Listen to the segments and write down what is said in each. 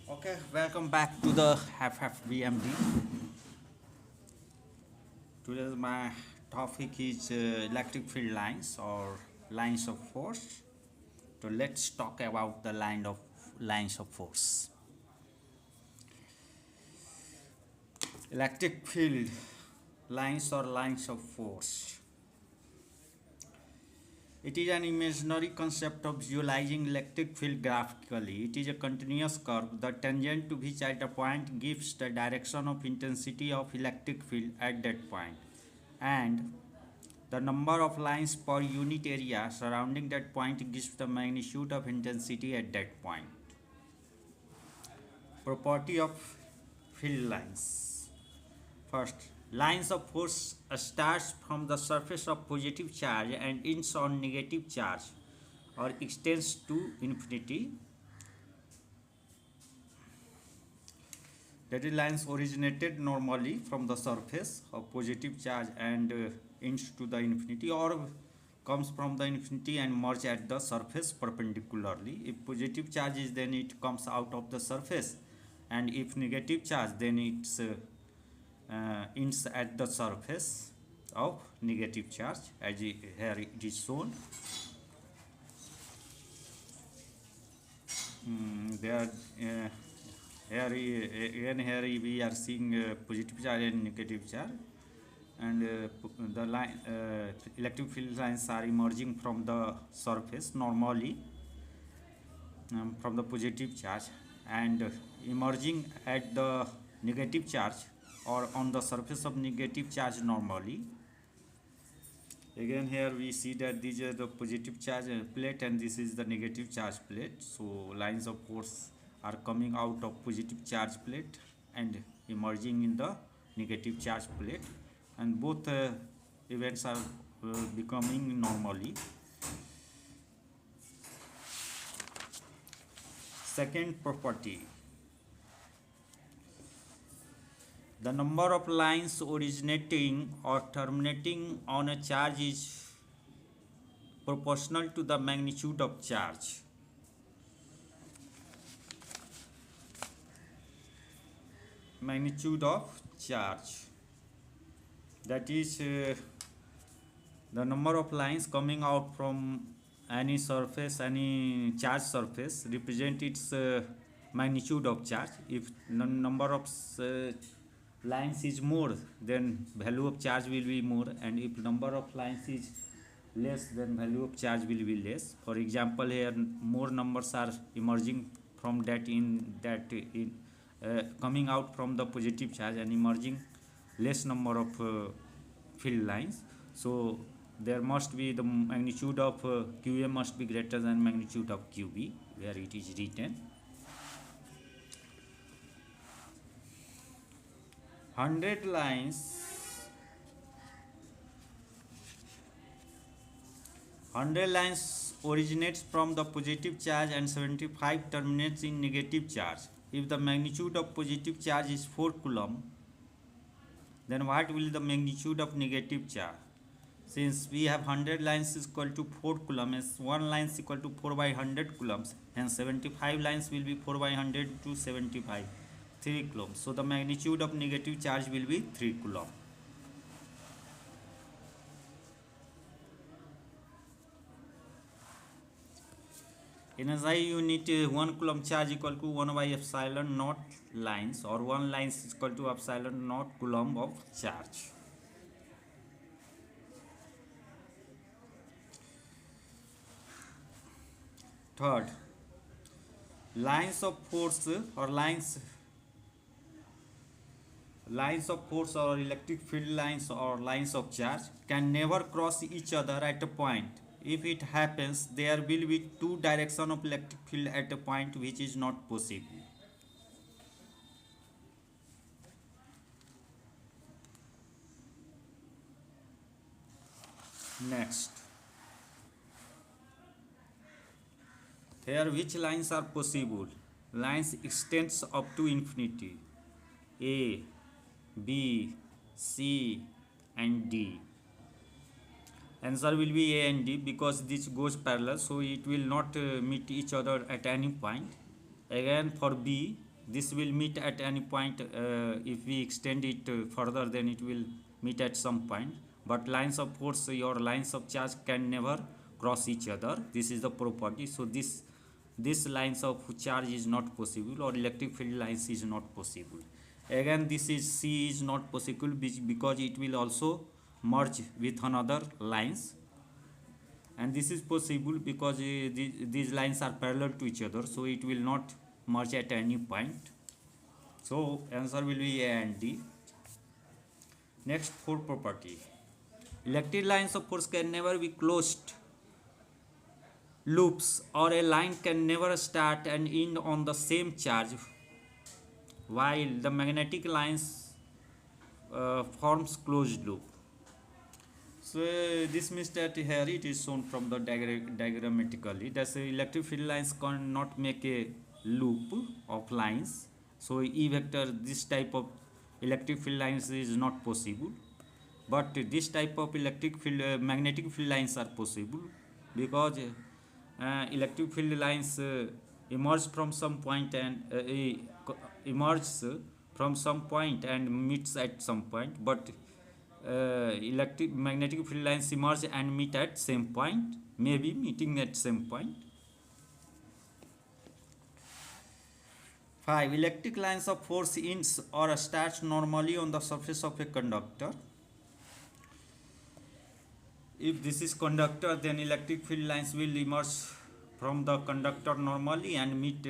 Okay, welcome back to the FFBMD. Today my topic is electric field lines or lines of force. So let's talk about the lines of force. Electric field lines or lines of force. It is an imaginary concept of visualizing electric field graphically. It is a continuous curve, the tangent to which at a point gives the direction of intensity of electric field at that point, and the number of lines per unit area surrounding that point gives the magnitude of intensity at that point. Property of field lines. First, lines of force starts from the surface of positive charge and ends on negative charge or extends to infinity. That is, lines originated normally from the surface of positive charge and ends to the infinity, or comes from the infinity and merge at the surface perpendicularly. If positive charge is, then it comes out of the surface, and if negative charge, then it's ends at the surface of negative charge, as here it is shown. There here we are seeing positive charge and negative charge, and the line electric field lines are emerging from the surface normally, from the positive charge, and emerging at the negative charge or on the surface of negative charge normally. Again, here we see that these are the positive charge plate and this is the negative charge plate. So lines of force are coming out of positive charge plate and emerging in the negative charge plate, and both events are becoming normally. Second property, the number of lines originating or terminating on a charge is proportional to the magnitude of charge. Magnitude of charge, that is, the number of lines coming out from any surface, any charge surface, represent its magnitude of charge. If the number of lines is more, then value of charge will be more, and if number of lines is less, then value of charge will be less. For example, here more numbers are emerging from coming out from the positive charge and emerging less number of field lines. So there must be the magnitude of QA must be greater than magnitude of QB, where it is written 100 lines. 100 lines originates from the positive charge and 75 terminates in negative charge. If the magnitude of positive charge is 4 coulomb, then what will the magnitude of negative charge? Since we have 100 lines is equal to 4 coulombs, 1 line is equal to 4 by 100 coulombs, and 75 lines will be 4 by 100 to 75, 3 coulombs. So the magnitude of negative charge will be 3 coulomb. In SI unit, 1 coulomb charge equal to 1 by epsilon naught lines, or 1 lines is equal to epsilon naught coulomb of charge. Third, lines of force or lines of force or electric field lines or lines of charge can never cross each other at a point. If it happens, there will be two directions of electric field at a point, which is not possible. Next, here which lines are possible? Lines extends up to infinity. A, B, C and D. Answer will be A and D, because this goes parallel, so it will not meet each other at any point. Again, for B, this will meet at any point. If we extend it further, then it will meet at some point, but lines of force, your lines of charge can never cross each other. This is the property. So this lines of charge is not possible, or electric field lines is not possible. Again, this is C is not possible because it will also merge with another lines, and this is possible because these lines are parallel to each other, so it will not merge at any point. So answer will be A and D. Next, fourth property. Electric lines of force can never be closed loops, or a line can never start and end on the same charge, while the magnetic lines forms closed loop. So this means that here it is shown from the diagrammatically that electric field lines cannot make a loop of lines. So E vector, this type of electric field lines is not possible, but this type of electric field magnetic field lines are possible, because electric field lines emerge from some point and emerges from some point and meets at some point, but electric magnetic field lines emerge and meet at same point, maybe meeting at same point. 5. Electric lines of force ends or starts normally on the surface of a conductor. If this is conductor, then electric field lines will emerge from the conductor normally and meet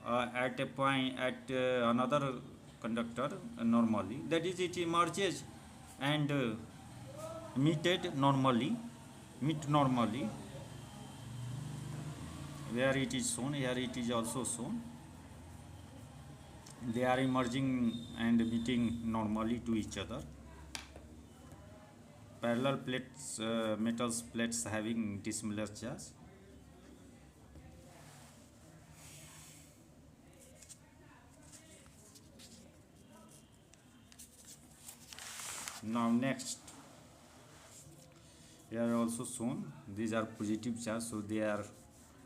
at a point at another conductor normally. That is, it emerges and meet normally. Where it is shown, here it is also shown. They are emerging and meeting normally to each other. Parallel plates, metals plates having dissimilar charge. Now next, they are also shown, these are positive charge, so they are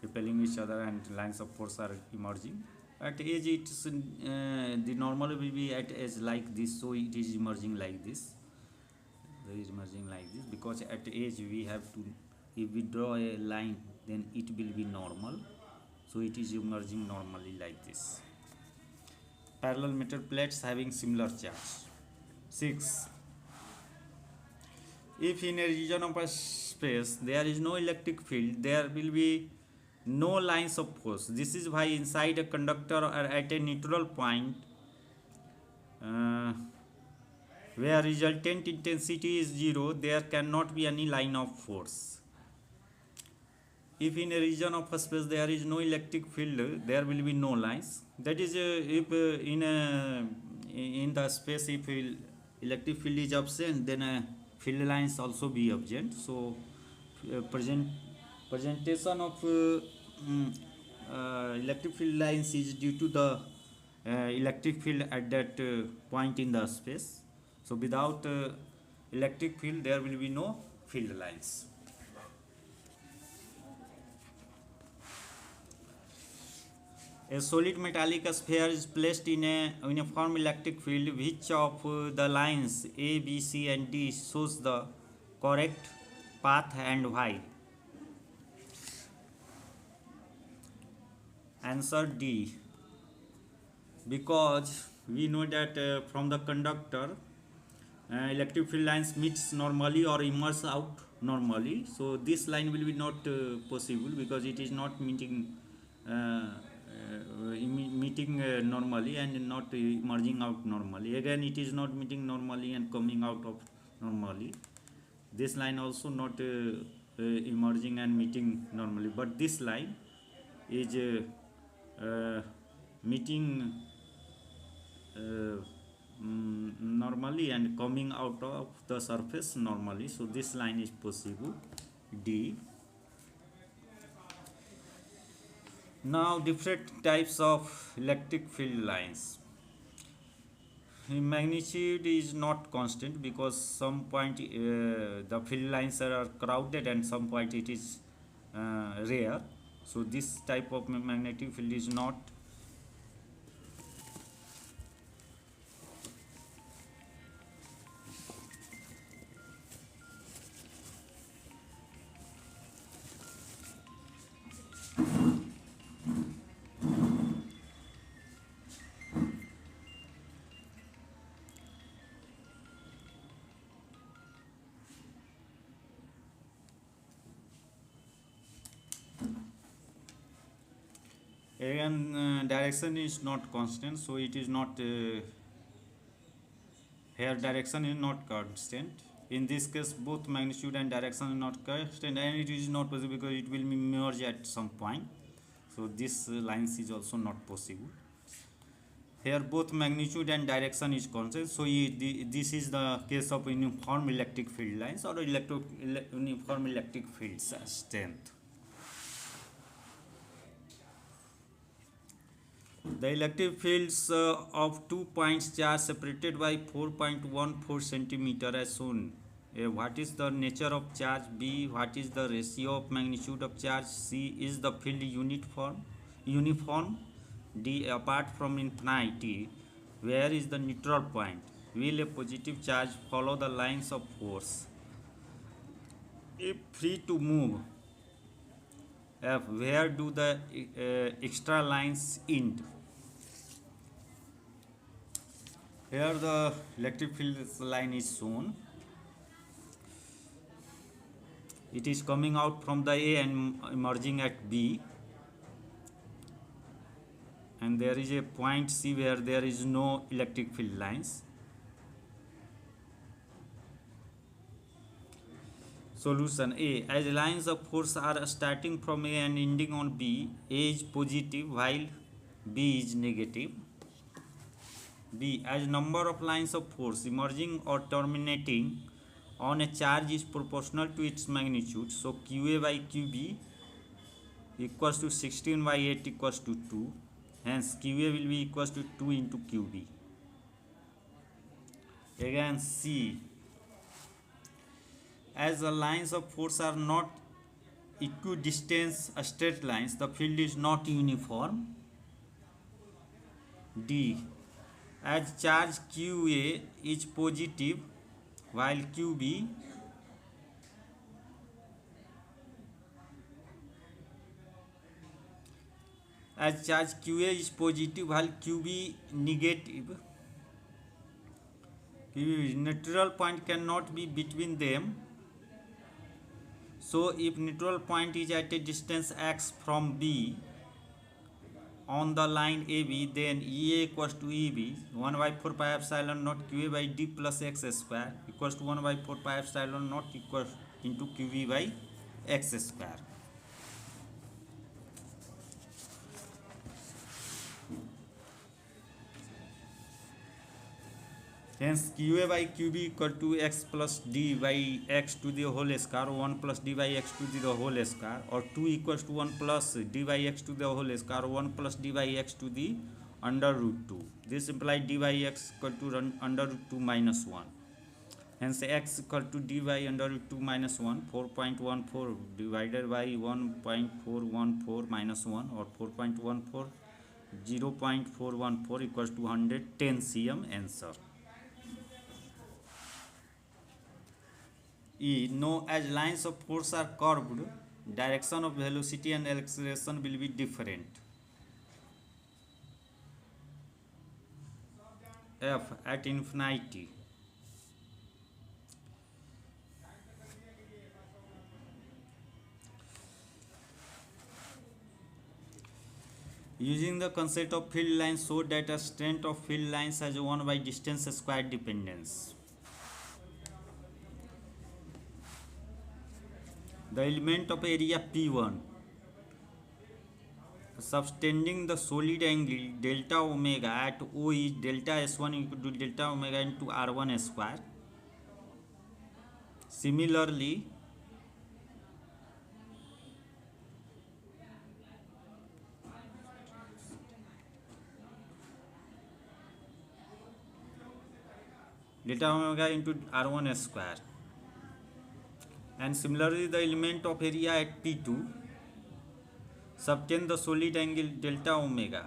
repelling each other and lines of force are emerging. At edge, it's the normal will be at edge like this, so it is emerging like this. It is emerging like this because at edge we have to, if we draw a line, then it will be normal, so it is emerging normally like this. Parallel metal plates having similar charge. 6. If in a region of a space there is no electric field, there will be no lines of force. This is why inside a conductor or at a neutral point where resultant intensity is 0, there cannot be any line of force. If in a region of a space there is no electric field, there will be no lines. That is, if in the space, if electric field is absent, then field lines also be absent. So presentation of electric field lines is due to the electric field at that point in the space. So without electric field, there will be no field lines. A solid metallic sphere is placed in a uniform electric field. Which of the lines A, B, C and D shows the correct path and why? Answer D. Because we know that from the conductor, electric field lines meets normally or emerge out normally. So this line will be not possible because it is not meeting normally and not emerging out normally. Again, it is not meeting normally and coming out of normally. This line also not emerging and meeting normally, but this line is meeting normally and coming out of the surface normally. So this line is possible. D. Now different types of electric field lines. Magnitude is not constant because some point the field lines are crowded and some point it is rare. So this type of magnetic field is not again direction is not constant, so it is not here direction is not constant. In this case both magnitude and direction is not constant, and it is not possible because it will be merged at some point, so this lines is also not possible. Here both magnitude and direction is constant, so this is the case of uniform electric field lines or uniform electric fields strength. The electric fields of 2 points charge separated by 4.14 centimeter as shown. What is the nature of charge? B. What is the ratio of magnitude of charge? C. Is the field uniform? D. Apart from infinity, where is the neutral point? Will a positive charge follow the lines of force? If free to move, F. Where do the extra lines end? Here the electric field line is shown. It is coming out from the A and emerging at B, and there is a point C where there is no electric field lines. Solution: A. As lines of force are starting from A and ending on B, A is positive while B is negative. B. As number of lines of force emerging or terminating on a charge is proportional to its magnitude, so QA by QB equals to 16 by 8 equals to 2. Hence QA will be equals to 2 into QB. Again C. As the lines of force are not equidistant straight lines, the field is not uniform. D. As charge QA is positive while QB as charge QA is positive while QB negative, neutral point cannot be between them. So if neutral point is at a distance x from B on the line AB, then EA equals to EB 1 by 4 pi epsilon naught QA by D plus x square equals to 1 by 4 pi epsilon naught equals into QB by x square. Hence QA by QB equal to x plus D by x to the whole square, 1 plus D by x to the whole square, or 2 equals to 1 plus D by x to the whole square, 1 plus D by x to the under root 2. This implies D by x equal to under root 2 minus 1. Hence x equal to D by under root 2 minus 1, 4.14 divided by 1.414 minus 1, or 4.14, 0.414 equals to 110 cm. Answer. E. No, as lines of force are curved, direction of velocity and acceleration will be different. F. At infinity, using the concept of field lines, so that a strength of field lines has 1 by distance square dependence. The element of area P1 subtending the solid angle delta omega at O is delta S1 equal to delta omega into R1 square. Similarly, delta omega into R1 square. And similarly, the element of area at P2 subtend the solid angle delta omega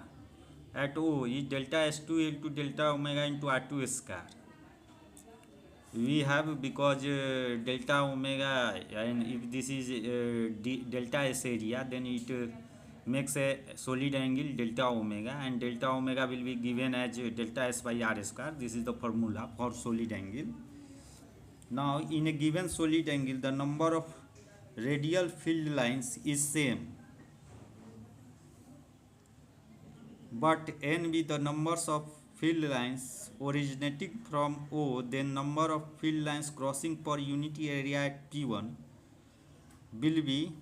at O is delta S2 into delta omega into R2 square. We have, because delta omega, and if this is delta S area, then it makes a solid angle delta omega, and delta omega will be given as delta S by R square. This is the formula for solid angle. Now in a given solid angle, the number of radial field lines is same. but n be the numbers of field lines originating from O, then number of field lines crossing per unit area at P1 will be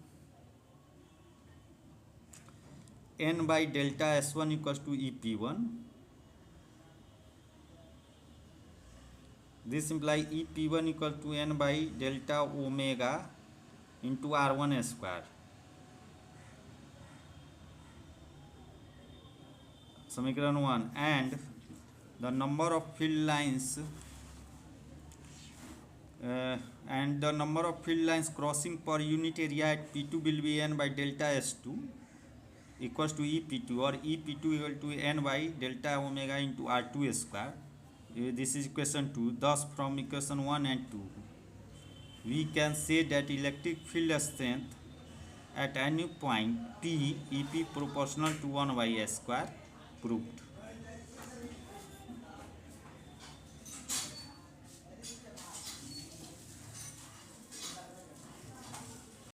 n by delta S1 equals to EP1. This implies EP1 equal to n by delta omega into R1 square. Samikran 1, and the number of field lines crossing per unit area at P2 will be n by delta S2 equals to EP2, or EP2 equal to n by delta omega into R2 square. This is equation 2. Thus from equation 1 and 2 we can say that electric field strength at any point P EP proportional to 1 by S square proved.